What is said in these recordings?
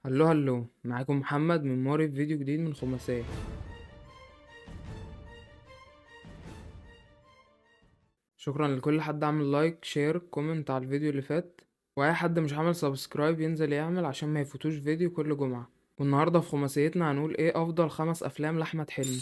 هلو هلو، معاكم محمد من موري في فيديو جديد من خماسية. شكرا لكل حد عمل لايك شير كومنت على الفيديو اللي فات، واي حد مش عامل سبسكرايب ينزل يعمل عشان ما يفوتوش فيديو كل جمعة. والنهاردة في خماسيتنا هنقول ايه افضل 5 افلام لاحمد حلمي.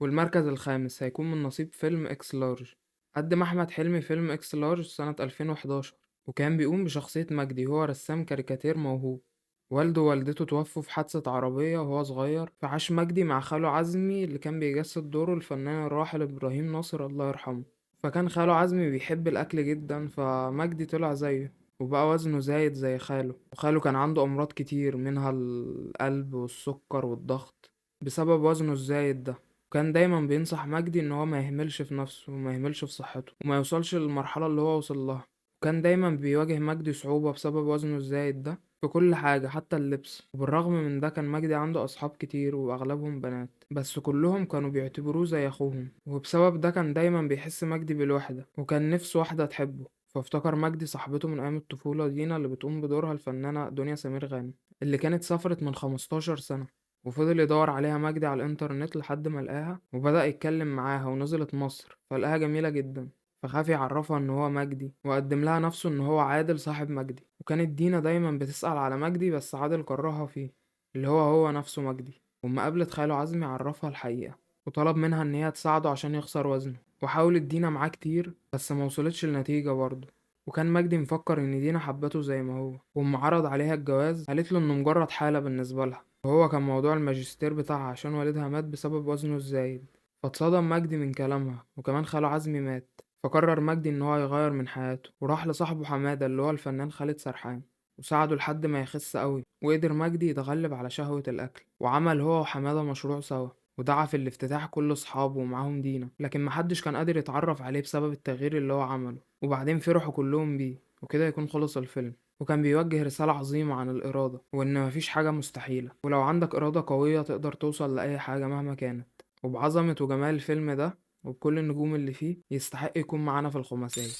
والمركز الخامس هيكون من نصيب فيلم اكس لارج. قدم احمد حلمي فيلم اكس لارج سنة 2011، وكان بيقوم بشخصية مجدي، هو رسام كاريكاتير موهوب. والده ووالدته توفوا في حادثة عربية وهو صغير، فعاش مجدي مع خاله عزمي اللي كان بيجسد دوره الفنان الراحل إبراهيم ناصر الله يرحمه. فكان خاله عزمي بيحب الأكل جدا، فمجدي طلع زيه وبقى وزنه زايد زي خاله. وخاله كان عنده أمراض كتير منها القلب والسكر والضغط بسبب وزنه الزايد ده. وكان دايما بينصح مجدي إن هو ما يهملش في نفسه وما يهملش في صحته وما يوصلش للمرحلة اللي هو وصل لها. وكان دايما بيواجه مجدي صعوبة بسبب وزنه الزايد ده في كل حاجة حتى اللبس. وبالرغم من ده كان مجدي عنده أصحاب كتير وأغلبهم بنات، بس كلهم كانوا بيعتبروه زي أخوهم. وبسبب ده كان دايما بيحس مجدي بالوحدة، وكان نفسه واحدة تحبه. فافتكر مجدي صاحبته من أيام الطفولة دينا اللي بتقوم بدورها الفنانة دنيا سمير غانم، اللي كانت سافرت من 15 سنة. وفضل يدور عليها مجدي على الإنترنت لحد ما لقاها وبدأ يتكلم معاها، ونزلت مصر فلقاها جميلة جدا. فخاف يعرفها ان هو مجدي، وقدم لها نفسه ان هو عادل صاحب مجدي. وكانت دينا دايما بتسأل على مجدي، بس عادل كرهها فيه، اللي هو نفسه مجدي. وأما قابلت خاله عزمي عرفها الحقيقة، وطلب منها ان هي تساعده عشان يخسر وزنه. وحاولت دينا معاه كتير بس ما وصلتش لنتيجة برضه. وكان مجدي مفكر ان دينا حبته زي ما هو. وأما عرض عليها الجواز قالت له انه مجرد حالة بالنسبة لها، وهو كان موضوع الماجستير بتاعها عشان والدها مات بسبب وزنه الزايد. فاتصدم مجدي من كلامها، وكمان خاله عزمي مات. فقرر مجدي إن هو يغير من حياته، وراح لصاحبه حمادة اللي هو الفنان خالد سرحان، وساعده لحد ما يخس قوي. وقدر مجدي يتغلب على شهوة الأكل، وعمل هو وحمادة مشروع سوا. ودعا في الافتتاح كل أصحابه ومعاهم دينا، لكن محدش كان قادر يتعرف عليه بسبب التغيير اللي هو عمله. وبعدين فرحوا كلهم بيه، وكده يكون خلص الفيلم. وكان بيوجه رسالة عظيمة عن الإرادة، وإن مفيش حاجة مستحيلة، ولو عندك إرادة قوية تقدر توصل لأي حاجة مهما كانت. وبعظمة وجمال الفيلم ده وبكل النجوم اللي فيه يستحق يكون معانا في الخماسية.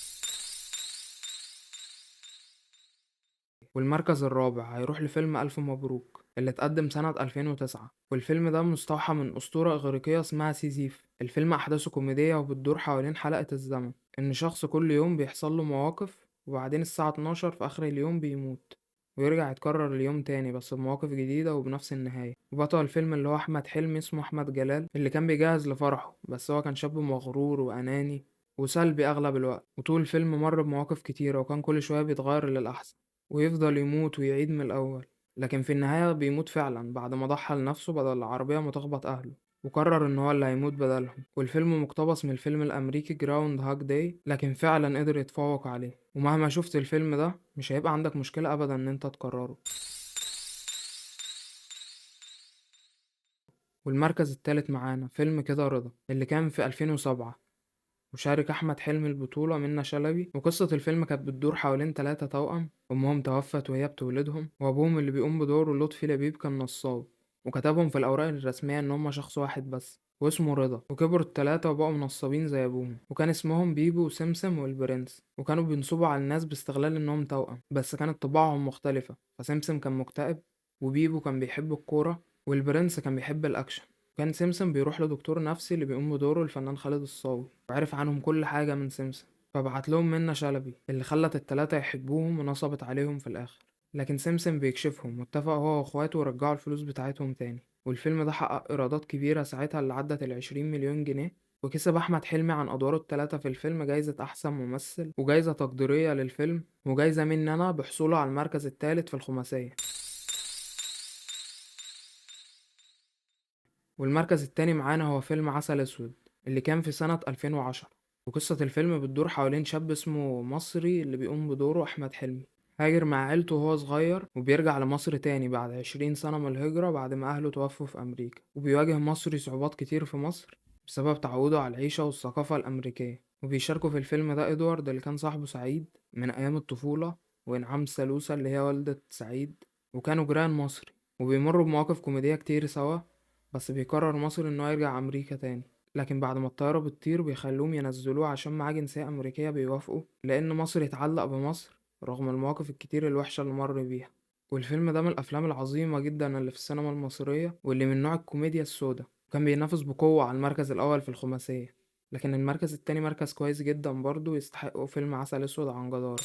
والمركز الرابع هيروح لفيلم ألف مبروك اللي اتقدم سنة 2009. والفيلم ده مستوحى من أسطورة إغريقية اسمها سيزيف. الفيلم أحداثه كوميدية وبتدور حوالين حلقة الزمن، إن شخص كل يوم بيحصل له مواقف، وبعدين الساعة 12 في آخر اليوم بيموت، ويرجع يتكرر اليوم تاني بس بمواقف جديدة وبنفس النهاية. وبطل الفيلم اللي هو أحمد حلمي اسمه أحمد جلال، اللي كان بيجهز لفرحه، بس هو كان شاب مغرور وأناني وسلبي أغلب الوقت. وطول الفيلم مر بمواقف كتيرة، وكان كل شوية بيتغير للأحسن ويفضل يموت ويعيد من الأول. لكن في النهاية بيموت فعلا بعد ما ضحى لنفسه بدل العربية ما تخبط أهله، وقرر إن هو اللي هيموت بدلهم. والفيلم مقتبس من الفيلم الأمريكي جراوند هاك داي، لكن فعلا قدر يتفوق عليه. ومهما شفت الفيلم ده مش هيبقى عندك مشكلة أبدا إن أنت تكرره. والمركز التالت معانا فيلم كده رضا اللي كان في 2007، وشارك أحمد حلمي البطولة منة شلبي. وقصة الفيلم كانت بتدور حوالين 3 توأم أمهم توفت وهي بتولدهم، وأبوهم اللي بيقوم بدوره لطفي لبيب كان نصاب، وكتبهم في الأوراق الرسمية إن هما شخص واحد بس واسمه رضا. وكبروا ال3 وبقوا نصابين زي أبوهم، وكان اسمهم بيبو وسمسم والبرنس. وكانوا بينصبوا على الناس باستغلال إنهم توأم، بس كانت طباعهم مختلفة. فسمسم كان مكتئب، وبيبو كان بيحب الكورة، والبرنس كان بيحب الأكشن. كان سمسم بيروح لدكتور نفسي اللي بيقوم بدوره الفنان خالد الصاوي، وعرف عنهم كل حاجة من سمسم. فبعت لهم منة شلبي اللي خلت ال3 يحبوهم ونصبت عليهم في الآخر. لكن سمسم بيكشفهم، واتفق هو واخواته ورجعوا الفلوس بتاعتهم تاني. والفيلم ده حقق إيرادات كبيرة ساعتها اللي عدت ال20 مليون جنيه. وكسب أحمد حلمي عن أدواره ال3 في الفيلم جايزة أحسن ممثل، وجايزة تقديرية للفيلم، وجايزة مني أنا بحصوله على المركز الثالث في الخماسية. والمركز التاني معانا هو فيلم عسل أسود اللي كان في سنة 2010. وقصة الفيلم بتدور حوالين شاب اسمه مصري اللي بيقوم بدوره أحمد حلمي. هاجر مع عيلته وهو صغير، وبيرجع لمصر تاني بعد 20 سنة من الهجرة بعد ما أهله توفوا في أمريكا. وبيواجه مصري صعوبات كتير في مصر بسبب تعوده على العيشة والثقافة الأمريكية. وبيشاركوا في الفيلم ده إدوارد اللي كان صاحبه سعيد من أيام الطفولة، وإنعام سالوسة اللي هي والدة سعيد، وكانوا جيران مصري. وبيمروا بمواقف كوميدية كتير سوا. بس بيقرر مصر إنه يرجع أمريكا تاني، لكن بعد ما الطيارة بتطير بيخلوهم ينزلوه عشان معاه جنسية أمريكية. بيوافقوا لأن مصر يتعلق بمصر رغم المواقف الكتير الوحشة اللي مر بيها. والفيلم ده من الأفلام العظيمة جدا اللي في السينما المصرية، واللي من نوع الكوميديا السودا، وكان بينافس بقوة على المركز الأول في الخماسية. لكن المركز التاني مركز كويس جدا برضه يستحقه فيلم عسل أسود عن جدارة.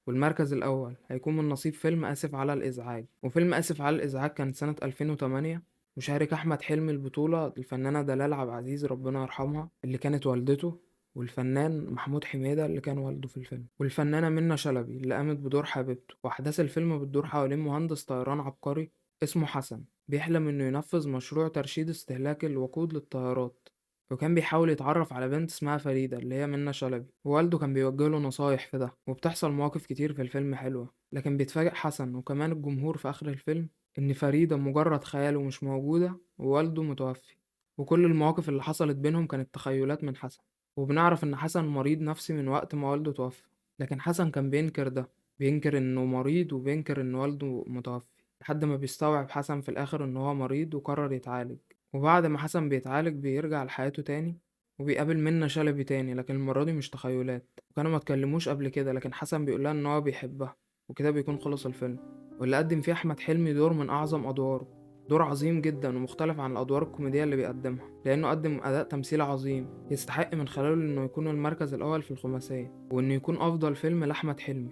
والمركز الأول هيكون من نصيب فيلم آسف على الإزعاج. وفيلم آسف على الإزعاج كان سنة 2008، وشارك أحمد حلمي البطولة الفنانة دلال عبد العزيز ربنا يرحمها اللي كانت والدته، والفنان محمود حميدة اللي كان والده في الفيلم، والفنانة منة شلبي اللي قامت بدور حبيبته. وأحداث الفيلم بتدور حوالين مهندس طيران عبقري اسمه حسن، بيحلم إنه ينفذ مشروع ترشيد استهلاك الوقود للطيارات. وكان بيحاول يتعرف على بنت اسمها فريدة اللي هي منة شلبي، ووالده كان بيوجه له نصايح في ده. وبتحصل مواقف كتير في الفيلم حلوة، لكن بيتفاجئ حسن وكمان الجمهور في آخر الفيلم إن فريدة مجرد خيال ومش موجودة، ووالده متوفي. وكل المواقف اللي حصلت بينهم كانت تخيلات من حسن. وبنعرف إن حسن مريض نفسي من وقت ما والده توفى، لكن حسن كان بينكر ده، بينكر إنه مريض وبينكر إن والده متوفي، لحد ما بيستوعب حسن في الآخر إن هو مريض وقرر يتعالج. وبعد ما حسن بيتعالج بيرجع لحياته تاني، وبيقابل منة شلبي تاني، لكن المرة دي مش تخيلات. وكانوا ما اتكلموش قبل كده، لكن حسن بيقولها ان هو بيحبها. وكده بيكون خلص الفيلم، واللي قدم فيه احمد حلمي دور من اعظم ادواره، دور عظيم جدا ومختلف عن الادوار الكوميدية اللي بيقدمها، لانه قدم اداء تمثيل عظيم يستحق من خلاله انه يكون المركز الاول في الخماسية، وانه يكون افضل فيلم لاحمد حلمي.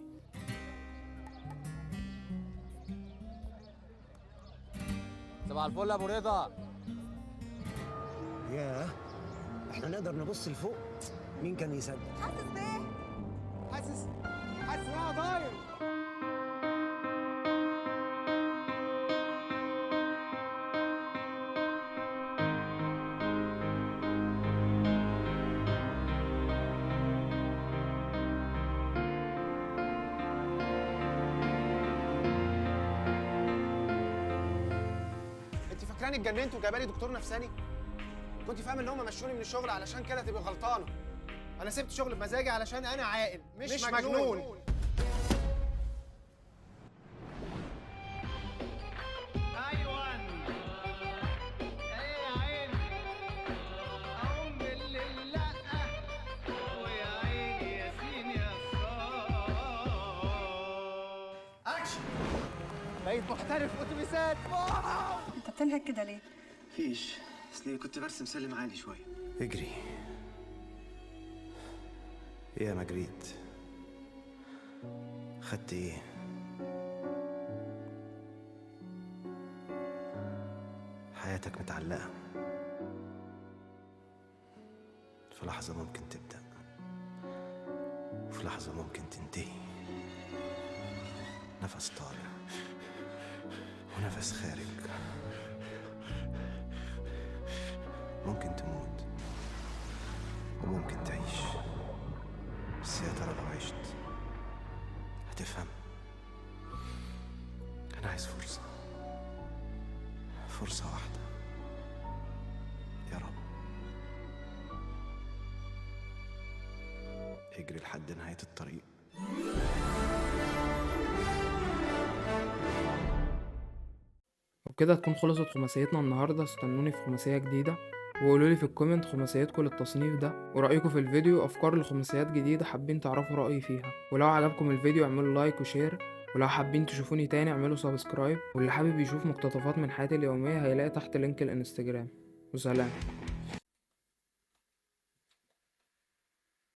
صباح الفل يا ابو رضا. ياه، احنا نقدر نبص لفوق؟ مين كان يصدق؟ حاسس بايه؟ حاسس ان انا طاير. انت فاكراني اتجننت وجايبالي دكتور نفساني؟ كنت فاهم ان هم مشوني من الشغل علشان كده تبقي غلطانه. انا سبت شغل بمزاجي علشان انا عاقل مش مجنون. ايوه ايه يا عيني اقوم بالليل لا ويا عيني يا سين يا صار اكشن. بقيت محترف اتوبيسات. انت بتنهك كده ليه؟ فيش، اصلي كنت برسم سلم عالي شويه. اجري يا ما جريت. خدت ايه؟ حياتك متعلقة، في لحظة ممكن تبدأ وفي لحظة ممكن تنتهي. نفس طالع ونفس خارج. ممكن تموت وممكن تعيش، بس يا ترى لو عشت هتفهم. أنا عايز فرصة واحدة يا رب. اجري لحد نهاية الطريق. وبكده تكون خلصت خماسيتنا النهاردة. استنوني في خماسية جديدة، وقولولي في الكومنت خماسيتكم للتصنيف ده ورأيكم في الفيديو، أفكار لخماسيات جديدة حابين تعرفوا رأيي فيها. ولو عجبكم الفيديو اعملوا لايك وشير، ولو حابين تشوفوني تاني اعملوا سبسكرايب، واللي حابب يشوف مقتطفات من حياتي اليومية هيلاقي تحت لينك الانستجرام. وسلام.